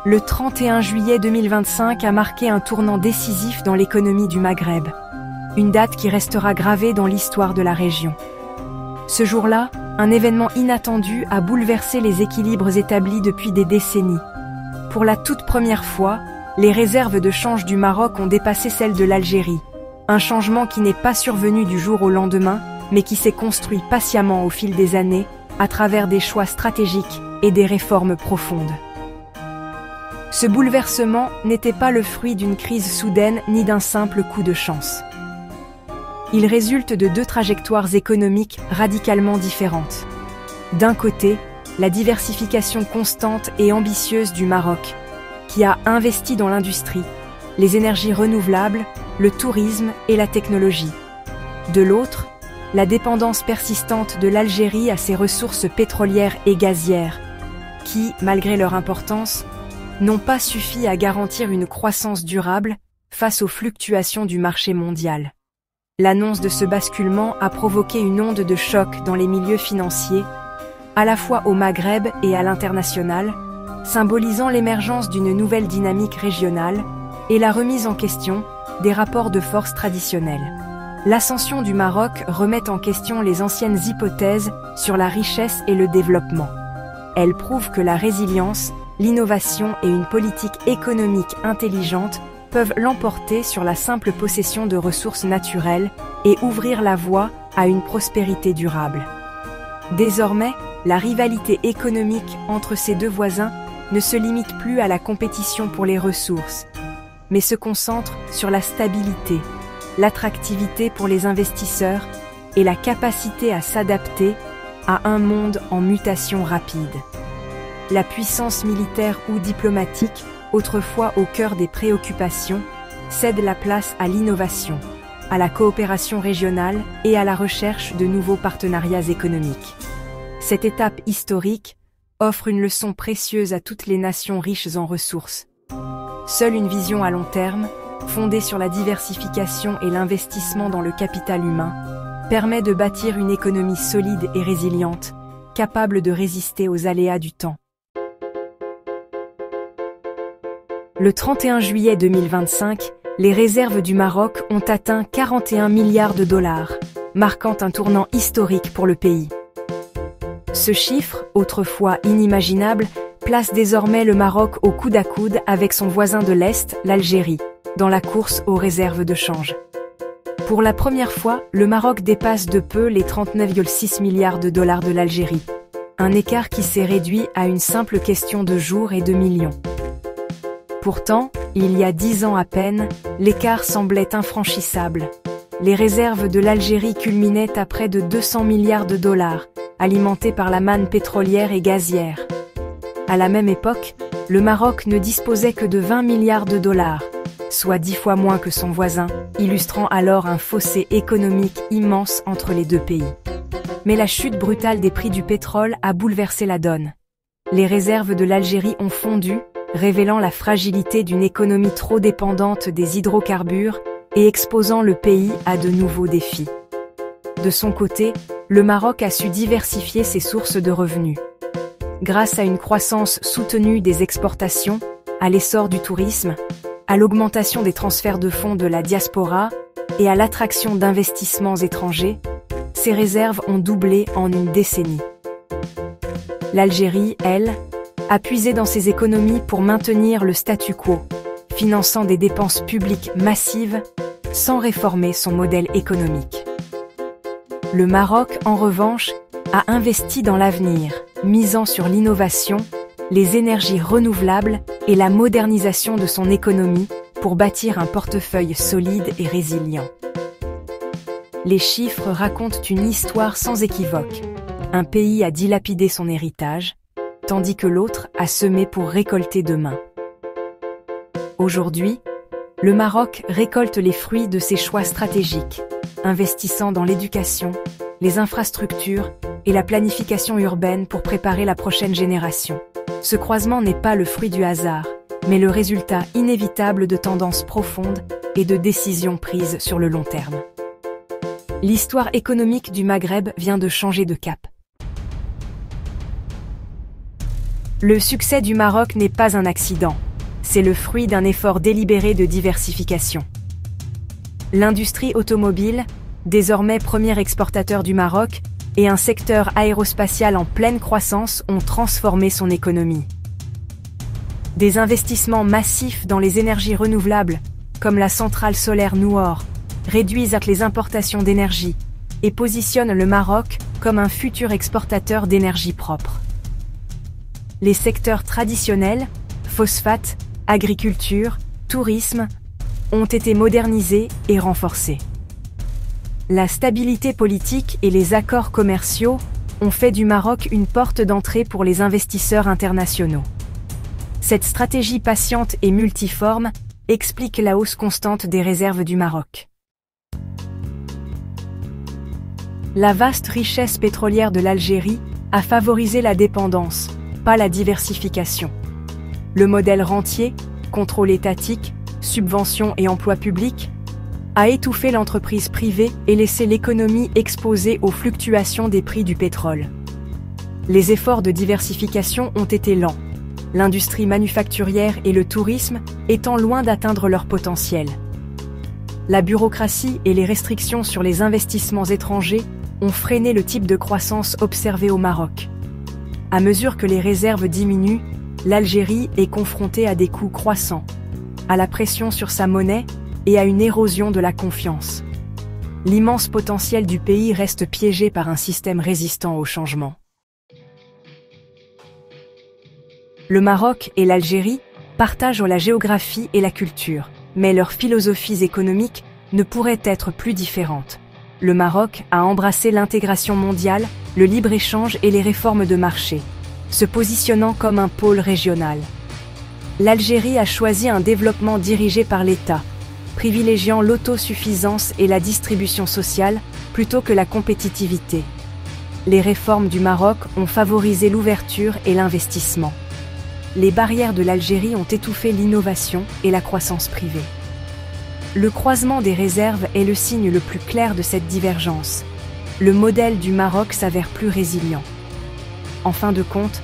Le 31 juillet 2025 a marqué un tournant décisif dans l'économie du Maghreb. Une date qui restera gravée dans l'histoire de la région. Ce jour-là, un événement inattendu a bouleversé les équilibres établis depuis des décennies. Pour la toute première fois, les réserves de change du Maroc ont dépassé celles de l'Algérie. Un changement qui n'est pas survenu du jour au lendemain, mais qui s'est construit patiemment au fil des années, à travers des choix stratégiques et des réformes profondes. Ce bouleversement n'était pas le fruit d'une crise soudaine ni d'un simple coup de chance. Il résulte de deux trajectoires économiques radicalement différentes. D'un côté, la diversification constante et ambitieuse du Maroc, qui a investi dans l'industrie, les énergies renouvelables, le tourisme et la technologie. De l'autre, la dépendance persistante de l'Algérie à ses ressources pétrolières et gazières, qui, malgré leur importance, n'ont pas suffi à garantir une croissance durable face aux fluctuations du marché mondial. L'annonce de ce basculement a provoqué une onde de choc dans les milieux financiers, à la fois au Maghreb et à l'international, symbolisant l'émergence d'une nouvelle dynamique régionale et la remise en question des rapports de force traditionnels. L'ascension du Maroc remet en question les anciennes hypothèses sur la richesse et le développement. Elle prouve que la résilience, l'innovation et une politique économique intelligente peuvent l'emporter sur la simple possession de ressources naturelles et ouvrir la voie à une prospérité durable. Désormais, la rivalité économique entre ces deux voisins ne se limite plus à la compétition pour les ressources, mais se concentre sur la stabilité, l'attractivité pour les investisseurs et la capacité à s'adapter à un monde en mutation rapide. La puissance militaire ou diplomatique, autrefois au cœur des préoccupations, cède la place à l'innovation, à la coopération régionale et à la recherche de nouveaux partenariats économiques. Cette étape historique offre une leçon précieuse à toutes les nations riches en ressources. Seule une vision à long terme, fondée sur la diversification et l'investissement dans le capital humain, permet de bâtir une économie solide et résiliente, capable de résister aux aléas du temps. Le 31 juillet 2025, les réserves du Maroc ont atteint 41 milliards de dollars, marquant un tournant historique pour le pays. Ce chiffre, autrefois inimaginable, place désormais le Maroc au coude à coude avec son voisin de l'Est, l'Algérie, dans la course aux réserves de change. Pour la première fois, le Maroc dépasse de peu les 39,6 milliards de dollars de l'Algérie, un écart qui s'est réduit à une simple question de jours et de millions. Pourtant, il y a 10 ans à peine, l'écart semblait infranchissable. Les réserves de l'Algérie culminaient à près de 200 milliards de dollars, alimentées par la manne pétrolière et gazière. À la même époque, le Maroc ne disposait que de 20 milliards de dollars, soit 10 fois moins que son voisin, illustrant alors un fossé économique immense entre les deux pays. Mais la chute brutale des prix du pétrole a bouleversé la donne. Les réserves de l'Algérie ont fondu, révélant la fragilité d'une économie trop dépendante des hydrocarbures et exposant le pays à de nouveaux défis. De son côté, le Maroc a su diversifier ses sources de revenus. Grâce à une croissance soutenue des exportations, à l'essor du tourisme, à l'augmentation des transferts de fonds de la diaspora et à l'attraction d'investissements étrangers, ses réserves ont doublé en une décennie. L'Algérie, elle, a puisé dans ses économies pour maintenir le statu quo, finançant des dépenses publiques massives sans réformer son modèle économique. Le Maroc, en revanche, a investi dans l'avenir, misant sur l'innovation, les énergies renouvelables et la modernisation de son économie pour bâtir un portefeuille solide et résilient. Les chiffres racontent une histoire sans équivoque. Un pays a dilapidé son héritage, tandis que l'autre a semé pour récolter demain. Aujourd'hui, le Maroc récolte les fruits de ses choix stratégiques, investissant dans l'éducation, les infrastructures et la planification urbaine pour préparer la prochaine génération. Ce croisement n'est pas le fruit du hasard, mais le résultat inévitable de tendances profondes et de décisions prises sur le long terme. L'histoire économique du Maghreb vient de changer de cap. Le succès du Maroc n'est pas un accident, c'est le fruit d'un effort délibéré de diversification. L'industrie automobile, désormais premier exportateur du Maroc, et un secteur aérospatial en pleine croissance ont transformé son économie. Des investissements massifs dans les énergies renouvelables, comme la centrale solaire Nouor, réduisent les importations d'énergie et positionnent le Maroc comme un futur exportateur d'énergie propre. Les secteurs traditionnels, phosphates, agriculture, tourisme, ont été modernisés et renforcés. La stabilité politique et les accords commerciaux ont fait du Maroc une porte d'entrée pour les investisseurs internationaux. Cette stratégie patiente et multiforme explique la hausse constante des réserves du Maroc. La vaste richesse pétrolière de l'Algérie a favorisé la dépendance, pas la diversification. Le modèle rentier, contrôle étatique, subventions et emploi public, a étouffé l'entreprise privée et laissé l'économie exposée aux fluctuations des prix du pétrole. Les efforts de diversification ont été lents, l'industrie manufacturière et le tourisme étant loin d'atteindre leur potentiel. La bureaucratie et les restrictions sur les investissements étrangers ont freiné le type de croissance observé au Maroc. À mesure que les réserves diminuent, l'Algérie est confrontée à des coûts croissants, à la pression sur sa monnaie et à une érosion de la confiance. L'immense potentiel du pays reste piégé par un système résistant au changement. Le Maroc et l'Algérie partagent la géographie et la culture, mais leurs philosophies économiques ne pourraient être plus différentes. Le Maroc a embrassé l'intégration mondiale, le libre-échange et les réformes de marché, se positionnant comme un pôle régional. L'Algérie a choisi un développement dirigé par l'État, privilégiant l'autosuffisance et la distribution sociale plutôt que la compétitivité. Les réformes du Maroc ont favorisé l'ouverture et l'investissement. Les barrières de l'Algérie ont étouffé l'innovation et la croissance privée. Le croisement des réserves est le signe le plus clair de cette divergence. Le modèle du Maroc s'avère plus résilient. En fin de compte,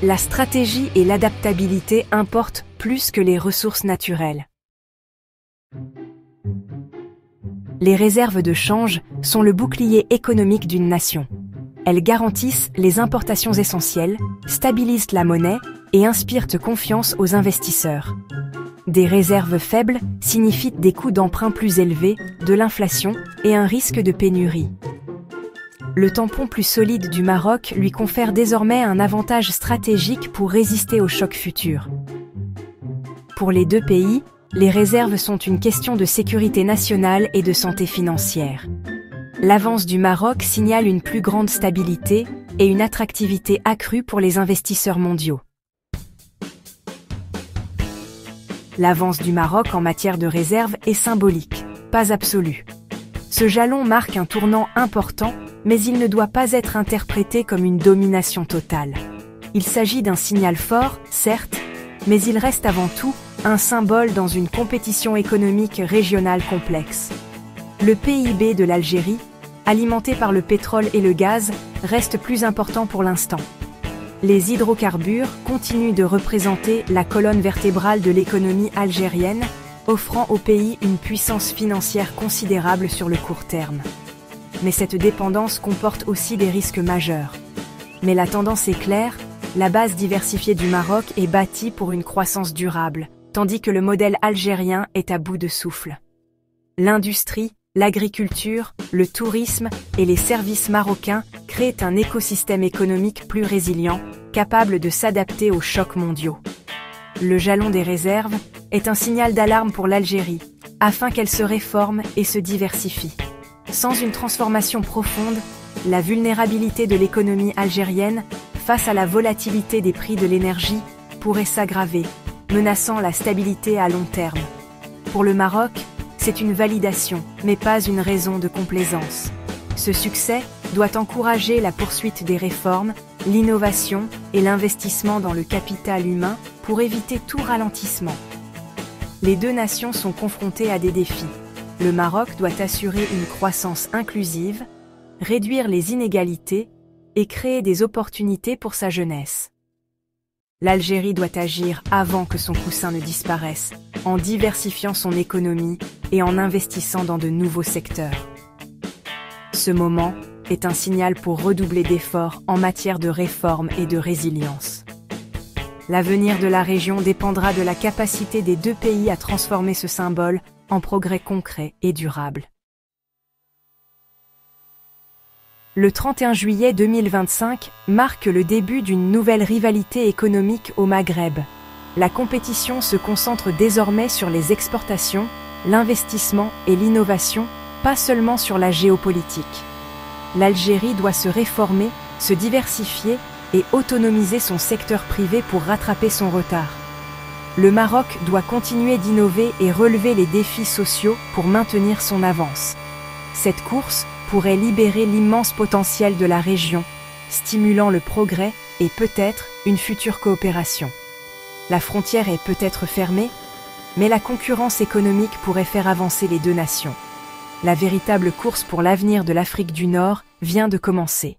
la stratégie et l'adaptabilité importent plus que les ressources naturelles. Les réserves de change sont le bouclier économique d'une nation. Elles garantissent les importations essentielles, stabilisent la monnaie et inspirent confiance aux investisseurs. Des réserves faibles signifient des coûts d'emprunt plus élevés, de l'inflation et un risque de pénurie. Le tampon plus solide du Maroc lui confère désormais un avantage stratégique pour résister aux chocs futurs. Pour les deux pays, les réserves sont une question de sécurité nationale et de santé financière. L'avance du Maroc signale une plus grande stabilité et une attractivité accrue pour les investisseurs mondiaux. L'avance du Maroc en matière de réserve est symbolique, pas absolue. Ce jalon marque un tournant important, mais il ne doit pas être interprété comme une domination totale. Il s'agit d'un signal fort, certes, mais il reste avant tout un symbole dans une compétition économique régionale complexe. Le PIB de l'Algérie, alimenté par le pétrole et le gaz, reste plus important pour l'instant. Les hydrocarbures continuent de représenter la colonne vertébrale de l'économie algérienne, offrant au pays une puissance financière considérable sur le court terme. Mais cette dépendance comporte aussi des risques majeurs. Mais la tendance est claire, la base diversifiée du Maroc est bâtie pour une croissance durable, tandis que le modèle algérien est à bout de souffle. L'industrie, l'agriculture, le tourisme et les services marocains créent un écosystème économique plus résilient, capable de s'adapter aux chocs mondiaux. Le jalon des réserves est un signal d'alarme pour l'Algérie, afin qu'elle se réforme et se diversifie. Sans une transformation profonde, la vulnérabilité de l'économie algérienne face à la volatilité des prix de l'énergie pourrait s'aggraver, menaçant la stabilité à long terme. Pour le Maroc, c'est une validation, mais pas une raison de complaisance. Ce succès doit encourager la poursuite des réformes, l'innovation et l'investissement dans le capital humain pour éviter tout ralentissement. Les deux nations sont confrontées à des défis. Le Maroc doit assurer une croissance inclusive, réduire les inégalités et créer des opportunités pour sa jeunesse. L'Algérie doit agir avant que son coussin ne disparaisse, en diversifiant son économie et en investissant dans de nouveaux secteurs. Ce moment est un signal pour redoubler d'efforts en matière de réforme et de résilience. L'avenir de la région dépendra de la capacité des deux pays à transformer ce symbole en progrès concret et durable. Le 31 juillet 2025 marque le début d'une nouvelle rivalité économique au Maghreb. La compétition se concentre désormais sur les exportations, l'investissement et l'innovation, pas seulement sur la géopolitique. L'Algérie doit se réformer, se diversifier et autonomiser son secteur privé pour rattraper son retard. Le Maroc doit continuer d'innover et relever les défis sociaux pour maintenir son avance. Cette course pourrait libérer l'immense potentiel de la région, stimulant le progrès et peut-être une future coopération. La frontière est peut-être fermée, mais la concurrence économique pourrait faire avancer les deux nations. La véritable course pour l'avenir de l'Afrique du Nord vient de commencer.